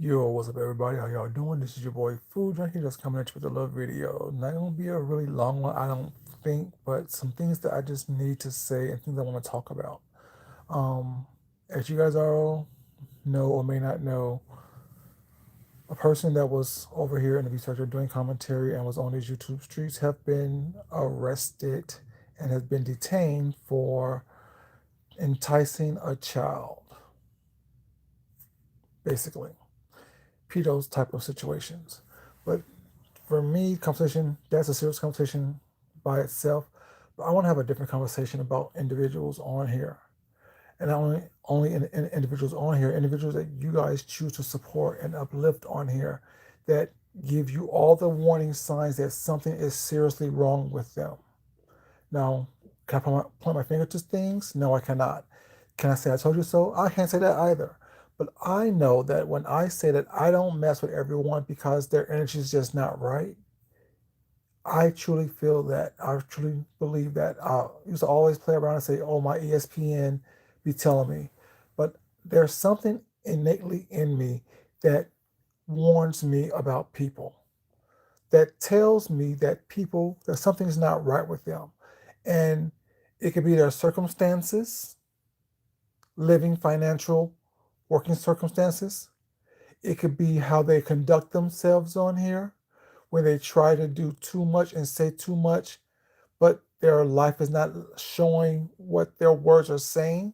Yo, what's up, everybody? How y'all doing? This is your boy Food Junkie, just coming at you with a little video. Not gonna be a really long one, I don't think, but some things that I just need to say and things I want to talk about. Um, as you guys all know or may not know, a person that was over here in the researcher doing commentary and was on these YouTube streets have been arrested and has been detained for enticing a child, basically. Pedos type of situations. But for me, conversation, that's a serious conversation by itself. But I want to have a different conversation about individuals on here. And not only in individuals on here, individuals that you guys choose to support and uplift on here that give you all the warning signs that something is seriously wrong with them. Now, can I point my finger to things? No, I cannot. Can I say I told you so? I can't say that either. But I know that when I say that I don't mess with everyone because their energy is just not right, I truly feel that. I truly believe that. I used to always play around and say, oh, my ESPN be telling me. But there's something innately in me that warns me about people, that tells me that people, that something's not right with them. And it could be their circumstances, living financial, working circumstances. It could be how they conduct themselves on here, when they try to do too much and say too much, but their life is not showing what their words are saying.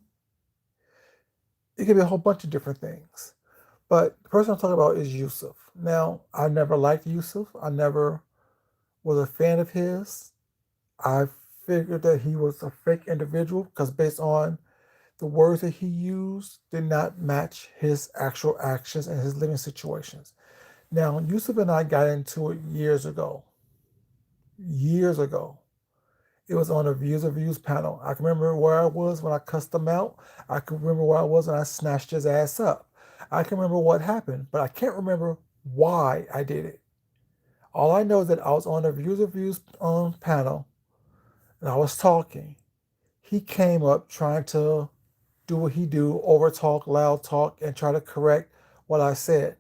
It could be a whole bunch of different things. But the person I'm talking about is Yusuf. Now, I never liked Yusuf. I never was a fan of his. I figured that he was a fake individual because based on the words that he used did not match his actual actions and his living situations. Now, Yusuf and I got into it years ago. Years ago. It was on a Views of Views panel. I can remember where I was when I cussed him out. I can remember where I was when I snatched his ass up. I can remember what happened, but I can't remember why I did it. All I know is that I was on a Views of Views panel and I was talking. He came up trying to do what he do, over talk, loud talk, and try to correct what I said.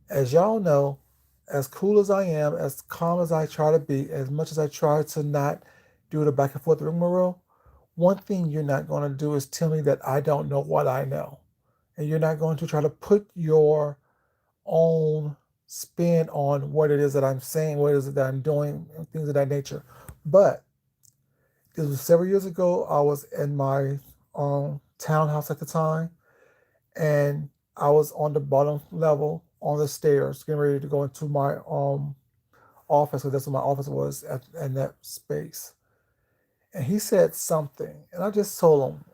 As y'all know, as cool as I am, as calm as I try to be, as much as I try to not do the back and forth rigmarole, one thing you're not going to do is tell me that I don't know what I know. And you're not going to try to put your own spin on what it is that I'm saying, what it is that I'm doing, and things of that nature. But this was several years ago. I was in my townhouse at the time, and I was on the bottom level on the stairs, getting ready to go into my office, because that's what my office was in that space. And he said something, and I just told him,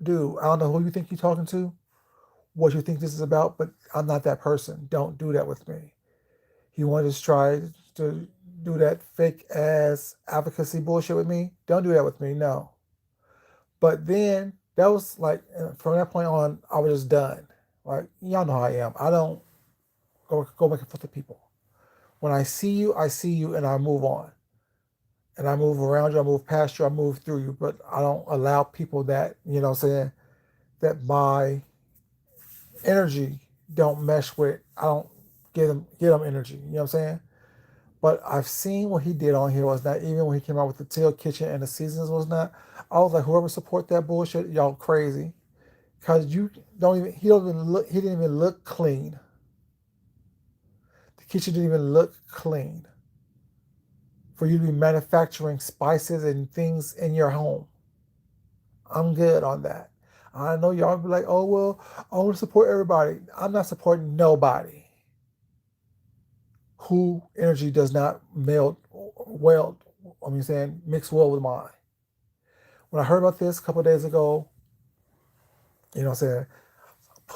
"Dude, I don't know who you think you're talking to, what you think this is about, but I'm not that person. Don't do that with me." He wanted to try to do that fake ass advocacy bullshit with me. Don't do that with me, no. But then that was like, from that point on, I was just done. Like, y'all know how I am. I don't go back and forth with people. When I see you, and I move on. And I move around you, I move past you, I move through you. But I don't allow people that, what I'm saying, that my energy don't mesh with, I don't give them energy. You know what I'm saying? But I've seen what he did on here was not, even when he came out with the Tail Kitchen and the seasons was not. I was like, whoever support that bullshit, y'all crazy. Cause you don't even he don't even look he didn't even look clean. The kitchen didn't even look clean for you to be manufacturing spices and things in your home. I'm good on that. I know y'all be like, oh well, I want to support everybody. I'm not supporting nobody who energy does not meld well. Saying mix well with mine. When I heard about this a couple of days ago, what I'm saying,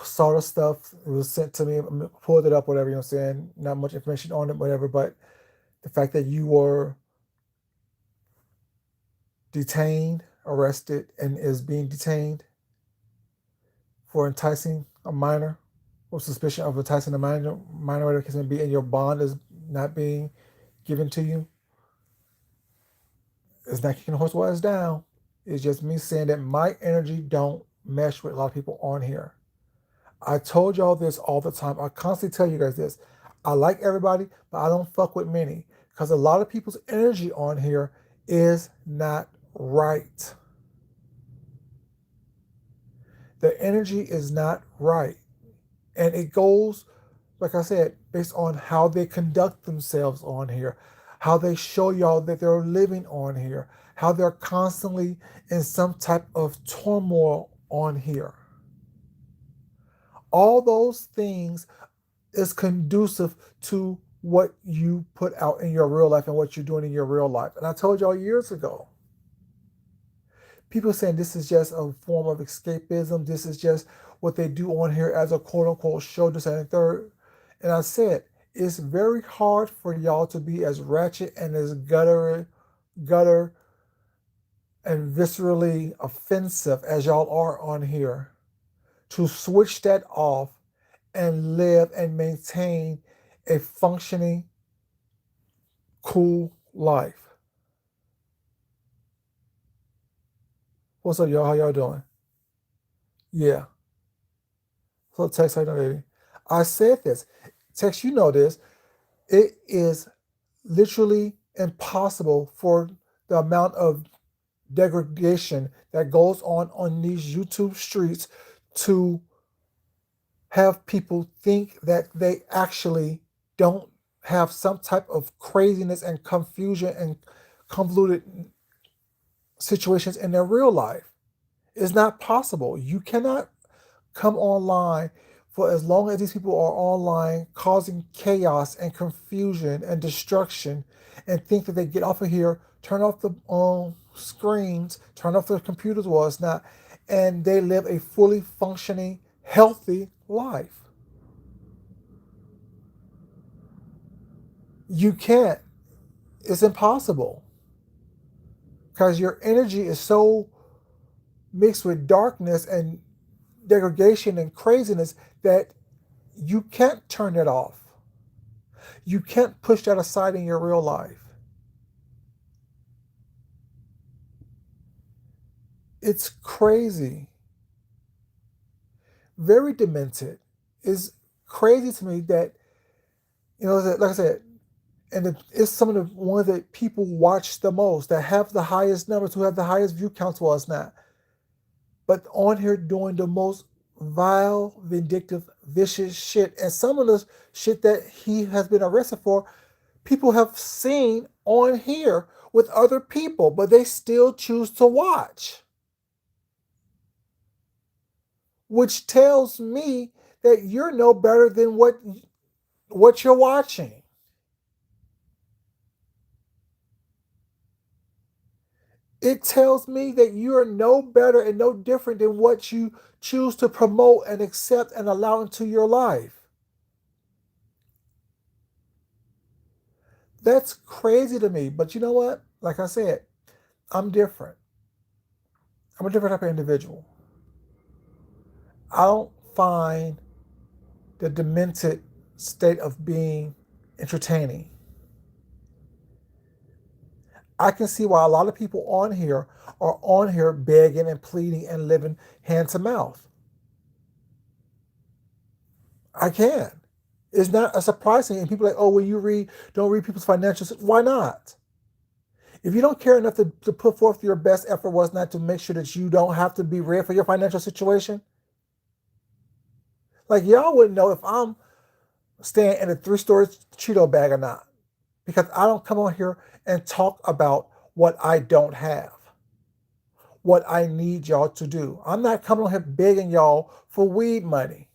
saw the stuff, it was sent to me, pulled it up, whatever, what I'm saying, not much information on it, whatever, but the fact that you were detained, arrested, and is being detained for enticing a minor, or suspicion of enticing a minor, whatever case may be, and your bond is not being given to you, it's not kicking the horse while it's down. It's just me saying that my energy don't mesh with a lot of people on here. I told y'all this all the time. I constantly tell you guys this. I like everybody, but I don't fuck with many because a lot of people's energy on here is not right. The energy is not right. And it goes, like I said, based on how they conduct themselves on here, how they show y'all that they're living on here, how they're constantly in some type of turmoil on here. All those things is conducive to what you put out in your real life and what you're doing in your real life. And I told y'all years ago, people saying this is just a form of escapism. This is just what they do on here as a quote unquote show, this and third. And I said, it's very hard for y'all to be as ratchet and as gutter and viscerally offensive as y'all are on here to switch that off and live and maintain a functioning, cool life. What's up, y'all? How y'all doing? Yeah. So Tex, I know, baby. I said this. Tex, you know this. It is literally impossible for the amount of degradation that goes on these YouTube streets to have people think that they actually don't have some type of craziness and confusion and convoluted situations in their real life. It's not possible. You cannot come online for as long as these people are online causing chaos and confusion and destruction and think that they get off of here, turn off the screens, turn off their computers or it's not, and they live a fully functioning, healthy life. You can't. It's impossible because your energy is so mixed with darkness and degradation and craziness that you can't turn it off. You can't push that aside in your real life. It's crazy. Very demented. It's crazy to me that, like I said, and it's some of the ones that people watch the most, that have the highest numbers, who have the highest view counts was not. But on here doing the most vile, vindictive, vicious shit. And some of the shit that he has been arrested for, people have seen on here with other people, but they still choose to watch. Which tells me that you're no better than what you're watching. It tells me that you are no better and no different than what you choose to promote and accept and allow into your life. That's crazy to me. But you know what? Like I said, I'm different. I'm a different type of individual. I don't find the demented state of being entertaining. I can see why a lot of people on here are on here begging and pleading and living hand to mouth. I can. It's not a surprising. And people are like, oh, when you don't read people's financials. Why not? If you don't care enough to put forth your best effort was not to make sure that you don't have to be read for your financial situation. Like y'all wouldn't know if I'm staying in a 3-story Cheeto bag or not. Because I don't come on here and talk about what I don't have, what I need y'all to do. I'm not coming on here begging y'all for weed money.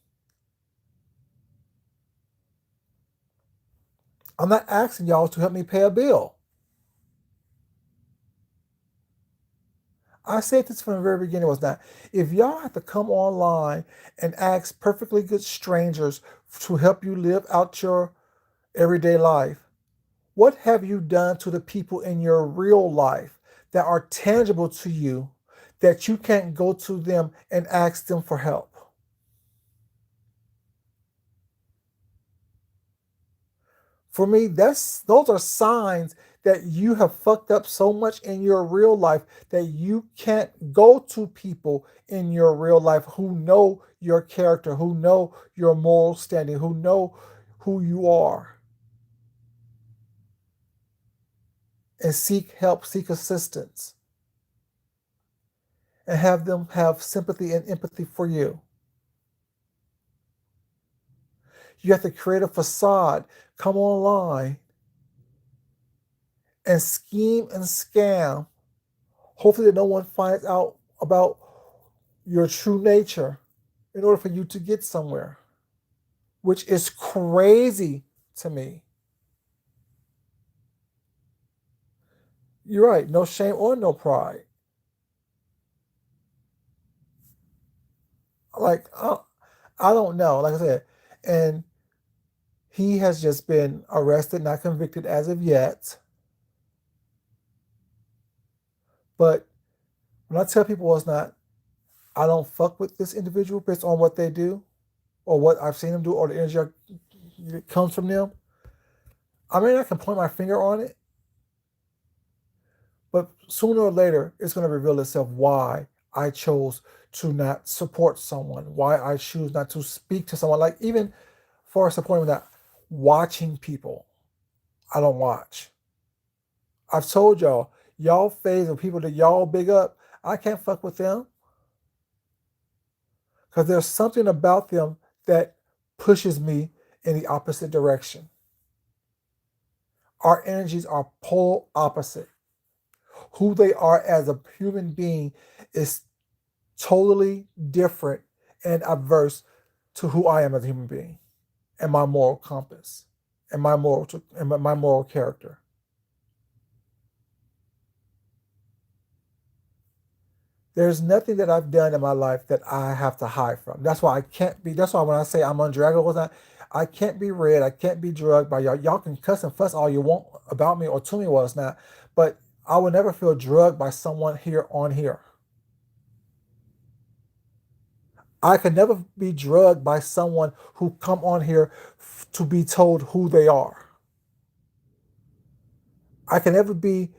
I'm not asking y'all to help me pay a bill. I said this from the very beginning was not. If y'all have to come online and ask perfectly good strangers to help you live out your everyday life, what have you done to the people in your real life that are tangible to you that you can't go to them and ask them for help? For me, those are signs that you have fucked up so much in your real life that you can't go to people in your real life who know your character, who know your moral standing, who know who you are, and seek help, seek assistance, and have them have sympathy and empathy for you. You have to create a facade, come online, and scheme and scam. Hopefully, that no one finds out about your true nature in order for you to get somewhere, which is crazy to me. You're right, no shame or no pride. Like, I don't know, like I said, and he has just been arrested, not convicted as of yet. But when I tell people it's not, I don't fuck with this individual based on what they do or what I've seen them do or the energy that comes from them. I mean, I can point my finger on it, but sooner or later, it's going to reveal itself why I chose to not support someone, why I choose not to speak to someone. Like, even for supporting that, watching people, I don't watch. I've told y'all phase of people that y'all big up, I can't fuck with them because there's something about them that pushes me in the opposite direction. Our energies are polar opposite. Who they are as a human being is totally different and adverse to who I am as a human being and my moral compass and my moral character. There's nothing that I've done in my life that I have to hide from. That's why I can't be. That's why when I say I'm undraggable, I can't be read. I can't be drugged by y'all. Y'all can cuss and fuss all you want about me or to me was not, but I will never feel drugged by someone here on here. I could never be drugged by someone who come on here to be told who they are. I can never be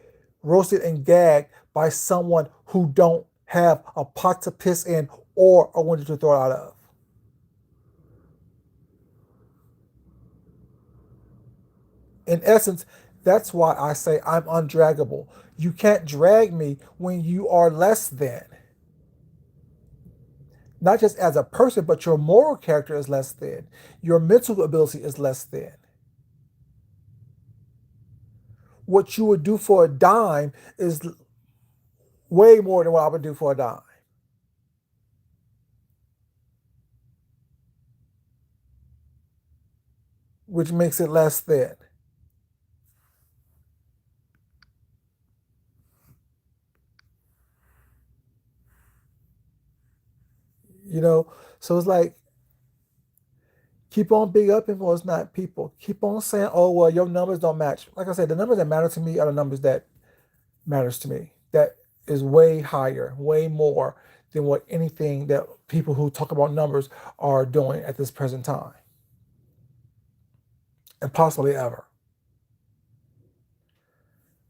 roasted and gagged by someone who don't have a pot to piss in or a window to throw it out of. In essence, that's why I say I'm undraggable. You can't drag me when you are less than. Not just as a person, but your moral character is less than. Your mental ability is less than. What you would do for a dime is way more than what I would do for a dime. Which makes it less than. You know, so it's like keep on big up and it's not people. Keep on saying, oh well, your numbers don't match. Like I said, the numbers that matter to me are the numbers that matters to me. That is way higher, way more than what anything that people who talk about numbers are doing at this present time. And possibly ever.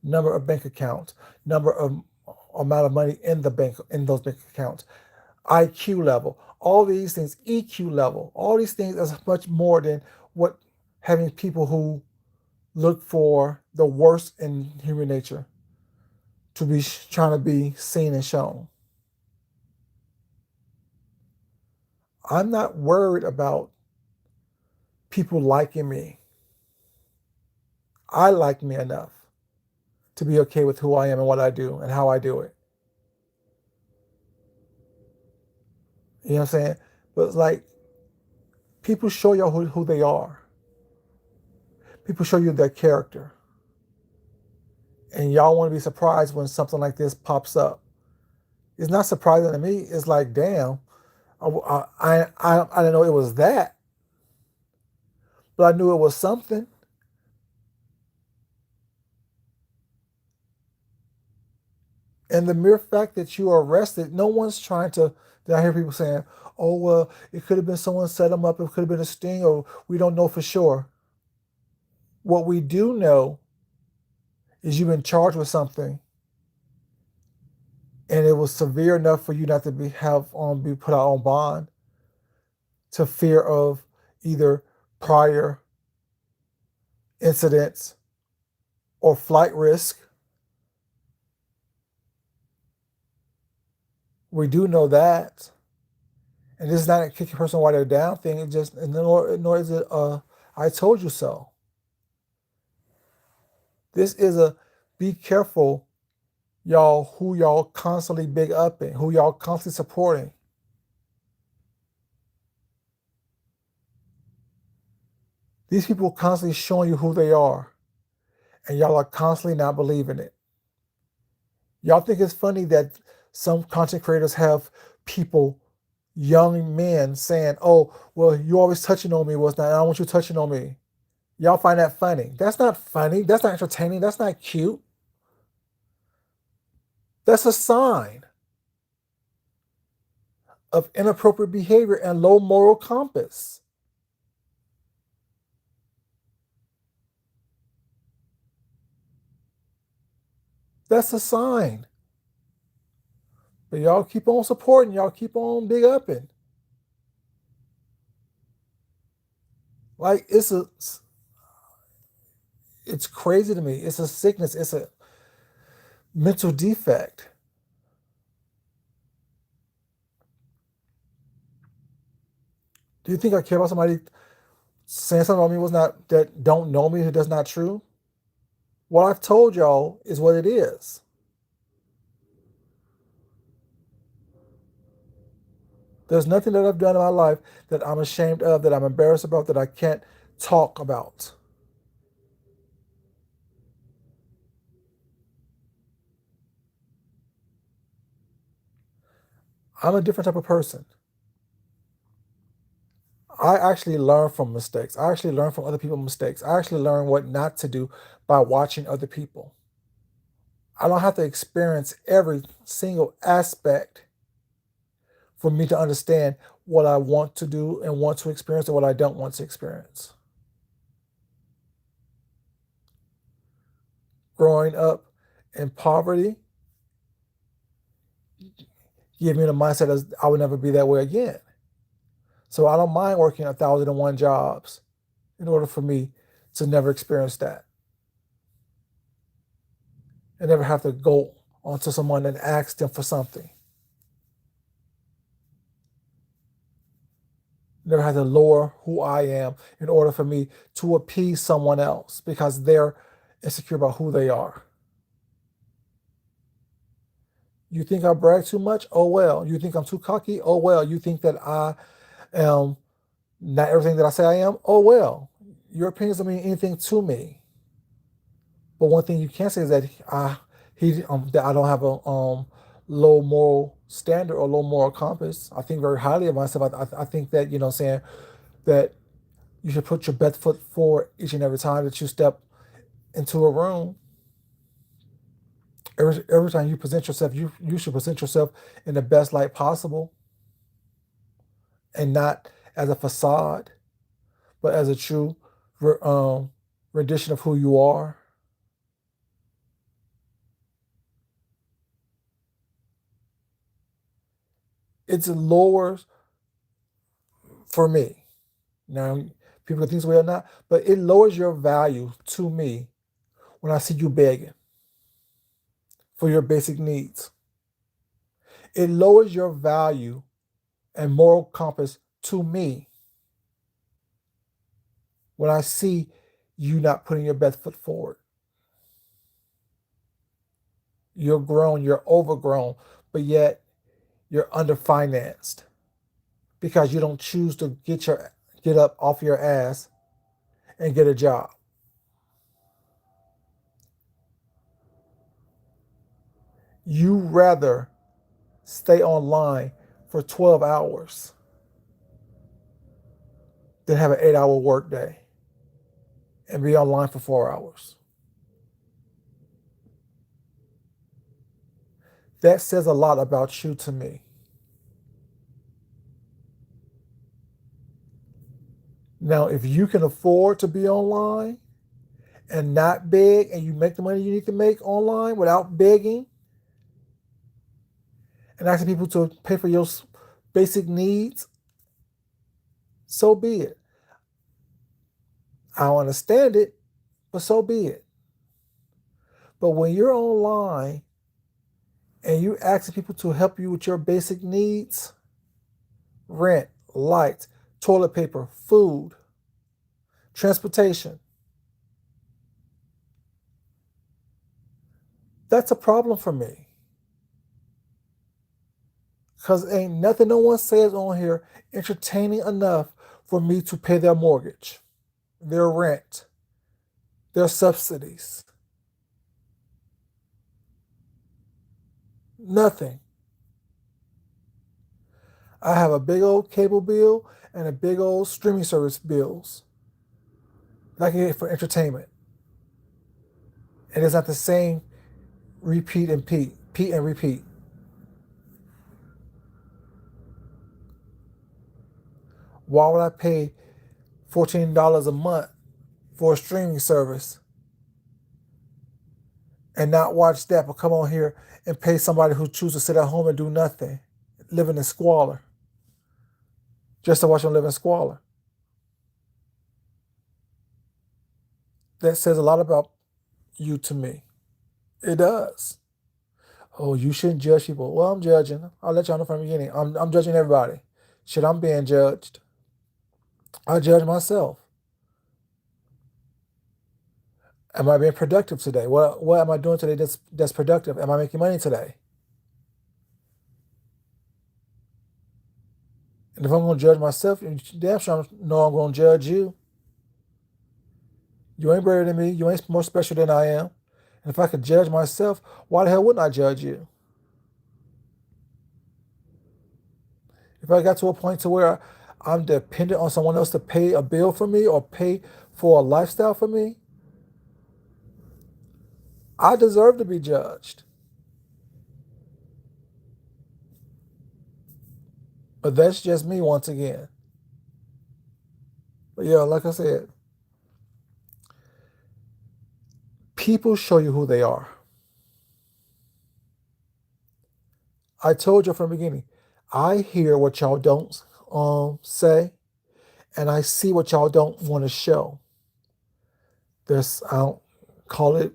Number of bank accounts, number of amount of money in the bank in those bank accounts, IQ level, all these things, EQ level, all these things is much more than what having people who look for the worst in human nature to be trying to be seen and shown. I'm not worried about people liking me. I like me enough to be okay with who I am and what I do and how I do it. You know what I'm saying? But it's like people show you who they are. People show you their character. And y'all want to be surprised when something like this pops up. It's not surprising to me. It's like, damn, I didn't know it was that, but I knew it was something. And the mere fact that you are arrested, no one's trying to. I hear people saying, "Oh well, it could have been someone set them up. It could have been a sting, or we don't know for sure." What we do know is you've been charged with something and it was severe enough for you not to be put out on bond to fear of either prior incidents or flight risk. We do know that. And this is not a kick a person while they're down thing. It just, nor is it I told you so. This is a be careful, y'all, who y'all constantly big upping, who y'all constantly supporting. These people constantly showing you who they are, and y'all are constantly not believing it. Y'all think it's funny that some content creators have people, young men, saying, "Oh, well, you always touching on me. Was not? I don't want you touching on me." Y'all find that funny. That's not funny. That's not entertaining. That's not cute. That's a sign of inappropriate behavior and low moral compass. That's a sign. But y'all keep on supporting. Y'all keep on big upping. Like it's crazy to me. It's a sickness. It's a mental defect. Do you think I care about somebody saying something about me was not that don't know me, who that's not true? What I've told y'all is what it is. There's nothing that I've done in my life that I'm ashamed of, that I'm embarrassed about, that I can't talk about. I'm a different type of person. I actually learn from mistakes. I actually learn from other people's mistakes. I actually learn what not to do by watching other people. I don't have to experience every single aspect for me to understand what I want to do and want to experience and what I don't want to experience. Growing up in poverty gave me the mindset as I would never be that way again. So I don't mind working 1,001 jobs in order for me to never experience that and never have to go onto someone and ask them for something. Never have to lower who I am in order for me to appease someone else because they're insecure about who they are. You think I brag too much? Oh well. You think I'm too cocky? Oh well. You think that I am not everything that I say I am? Oh well. Your opinions don't mean anything to me. But one thing you can say is that that I don't have a low moral standard or low moral compass. I think very highly of myself. I think that saying that you should put your best foot forward each and every time that you step into a room. Every time you present yourself, you should present yourself in the best light possible, and not as a facade, but as a true rendition of who you are. It's lower for me. Now, people can think this way or not, but it lowers your value to me when I see you begging for your basic needs. It lowers your value and moral compass to me when I see you not putting your best foot forward. You're grown, you're overgrown, but yet you're underfinanced because you don't choose to get up off your ass and get a job. You rather stay online for 12 hours than have an 8-hour workday and be online for 4 hours. That says a lot about you to me. Now, if you can afford to be online and not beg, and you make the money you need to make online without begging and asking people to pay for your basic needs, so be it. I don't understand it, but so be it. But when you're online and you asking people to help you with your basic needs, rent, light, toilet paper, food, transportation, that's a problem for me. Because ain't nothing no one says on here entertaining enough for me to pay their mortgage, their rent, their subsidies. Nothing. I have a big old cable bill and a big old streaming service bills that I can get for entertainment. And it's not the same repeat and repeat and repeat. Why would I pay $14 a month for a streaming service and not watch that, but come on here and pay somebody who chooses to sit at home and do nothing, living in squalor, just to watch them live in squalor? That says a lot about you to me. It does. Oh, you shouldn't judge people. Well, I'm judging. I'll let y'all know from the beginning. I'm judging everybody. Shit, I'm being judged. I judge myself. Am I being productive today? What am I doing today that's productive? Am I making money today? And if I'm going to judge myself, damn sure I know I'm going to judge you. You ain't better than me. You ain't more special than I am. And if I could judge myself, why the hell wouldn't I judge you? If I got to a point to where I'm dependent on someone else to pay a bill for me or pay for a lifestyle for me, I deserve to be judged. But that's just me once again. But yeah, like I said, people show you who they are. I told you from the beginning, I hear what y'all don't say, and I see what y'all don't want to show. There's, I don't call it,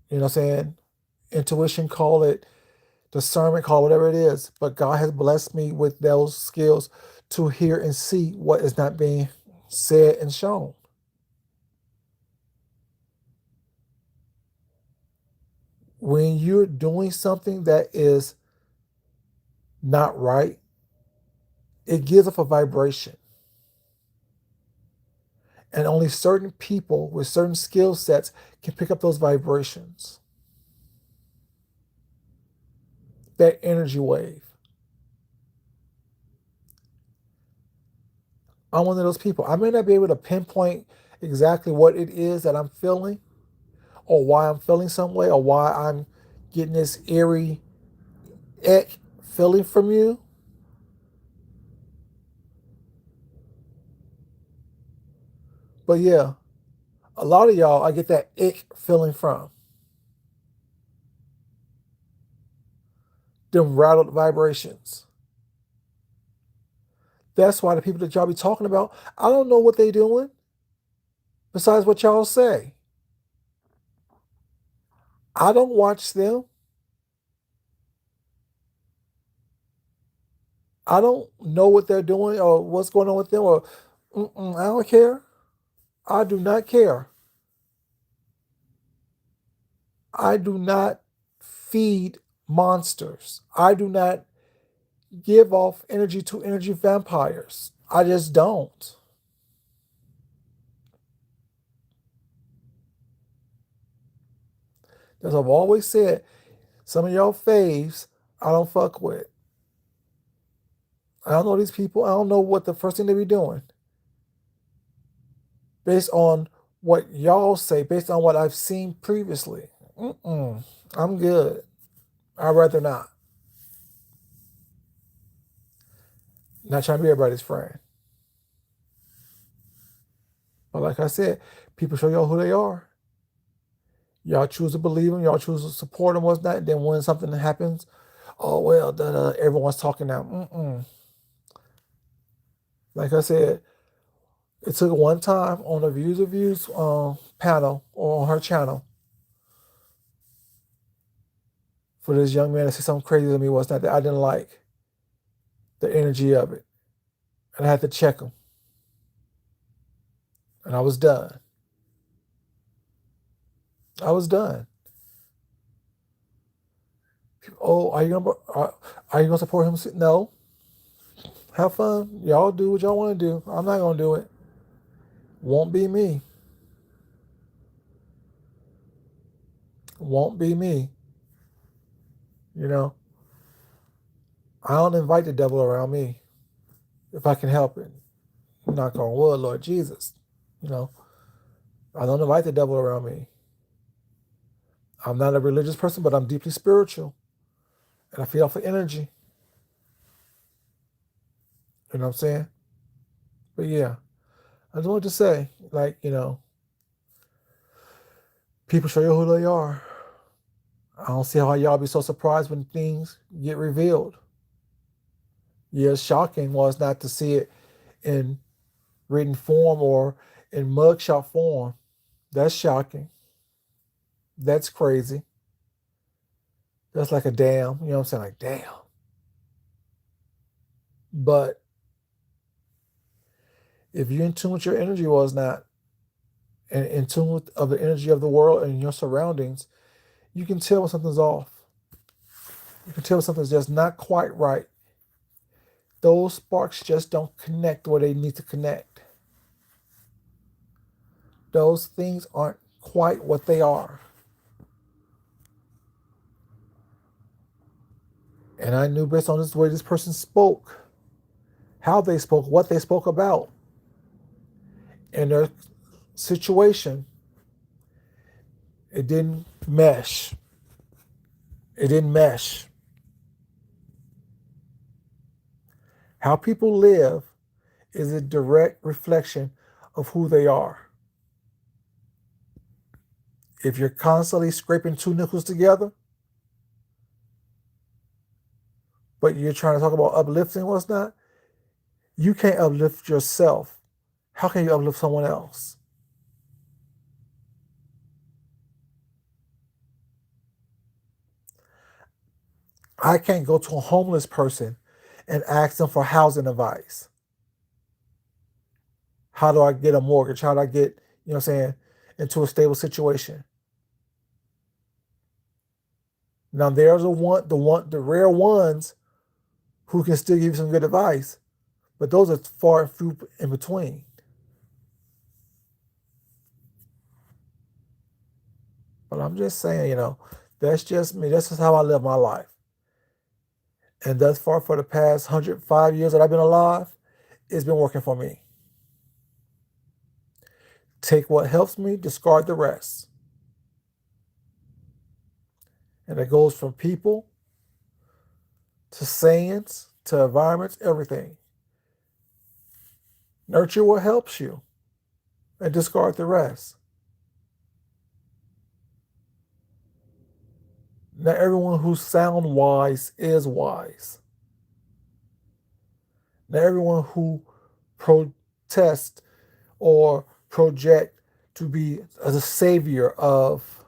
you know what I'm saying, intuition, call it discernment, call it whatever it is. But God has blessed me with those skills to hear and see what is not being said and shown. When you're doing something that is not right, it gives off a vibration. And only certain people with certain skill sets can pick up those vibrations, that energy wave. I'm one of those people. I may not be able to pinpoint exactly what it is that I'm feeling or why I'm feeling some way or why I'm getting this eerie ick feeling from you. But yeah, a lot of y'all I get that ick feeling from. Them rattled vibrations. That's why the people that y'all be talking about, I don't know what they doing besides what y'all say. I don't watch them. I don't know what they're doing or what's going on with them or I don't care. I do not care. I do not feed monsters. I do not give off energy to energy vampires. I just don't. As I've always said, some of y'all faves I don't fuck with. I don't know these people. I don't know what the first thing they be doing. Based on what y'all say, based on what I've seen previously. I'm good. I'd rather not. Not trying to be everybody's friend. But like I said, people show y'all who they are. Y'all choose to believe them, y'all choose to support them, what's that? And then when something happens, oh well, everyone's talking now. Like I said, it took one time on the Views of Views panel or on her channel for this young man to say something crazy to me was not that I didn't like the energy of it. And I had to check him. And I was done. I was done. Oh, are you gonna support him? No. Have fun. Y'all do what y'all want to do. I'm not gonna do it. Won't be me. Won't be me. You know, I don't invite the devil around me if I can help it. Knock on wood, Lord Jesus. You know, I don't invite the devil around me. I'm not a religious person, but I'm deeply spiritual. And I feed off of energy. You know what I'm saying? But yeah, I just wanted to say, like, people show you who they are. I don't see how y'all be so surprised when things get revealed. Yeah, it's shocking was not to see it in written form or in mugshot form. That's shocking. That's crazy. That's like a damn, you know what I'm saying? Like, damn. But if you're in tune with your energy was not, and in tune with of the energy of the world and your surroundings, you can tell when something's off. You can tell when something's just not quite right. Those sparks just don't connect where they need to connect. Those things aren't quite what they are. And I knew based on this way this person spoke, how they spoke, what they spoke about, and their situation, it didn't mesh. It didn't mesh. How people live is a direct reflection of who they are. If you're constantly scraping two nickels together, but you're trying to talk about uplifting what's not, you can't uplift yourself. How can you uplift someone else? I can't go to a homeless person and ask them for housing advice. How do I get a mortgage? How do I get, what I'm saying, into a stable situation? Now there's the rare ones who can still give you some good advice, but those are far and few in between. But I'm just saying, that's just me. That's just how I live my life. And thus far, for the past 105 years that I've been alive, it's been working for me. Take what helps me, discard the rest. And it goes from people to sayings to environments, everything. Nurture what helps you and discard the rest. Not everyone who sounds wise is wise. Not everyone who protests or project to be as a savior of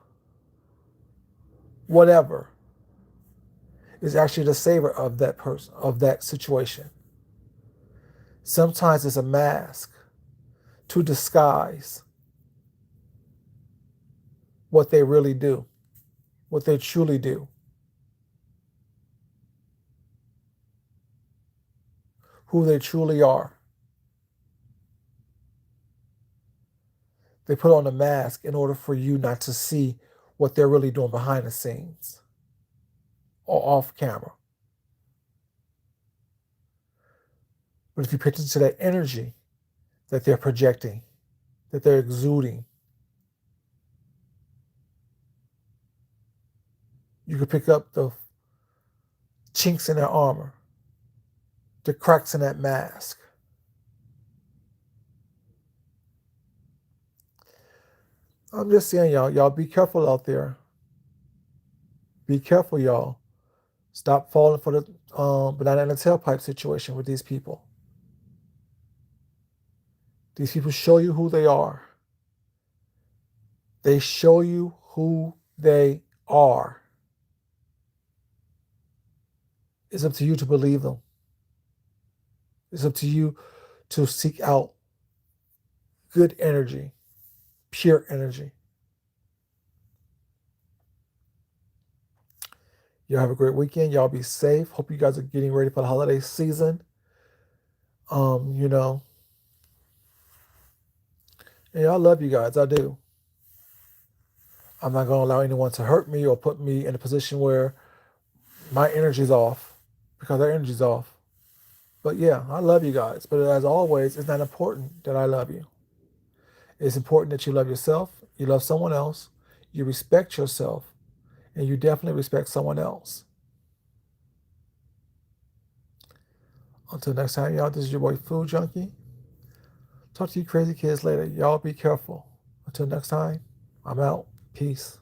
whatever is actually the savior of that person, of that situation. Sometimes it's a mask to disguise what they really do, what they truly do, who they truly are. They put on a mask in order for you not to see what they're really doing behind the scenes or off camera. But if you pay attention to that energy that they're projecting, that they're exuding, you can pick up the chinks in their armor, the cracks in that mask. I'm just saying, y'all. Y'all be careful out there. Be careful, y'all. Stop falling for the banana in the tailpipe situation with these people. These people show you who they are. They show you who they are. It's up to you to believe them. It's up to you to seek out good energy, pure energy. Y'all have a great weekend. Y'all be safe. Hope you guys are getting ready for the holiday season. You know, and I love you guys. I do. I'm not going to allow anyone to hurt me or put me in a position where my energy's off because their energy's off. But yeah, I love you guys. But as always, it's not important that I love you. It's important that you love yourself, you love someone else, you respect yourself, and you definitely respect someone else. Until next time, y'all, this is your boy Food Junkie. Talk to you crazy kids later. Y'all be careful. Until next time, I'm out. Peace.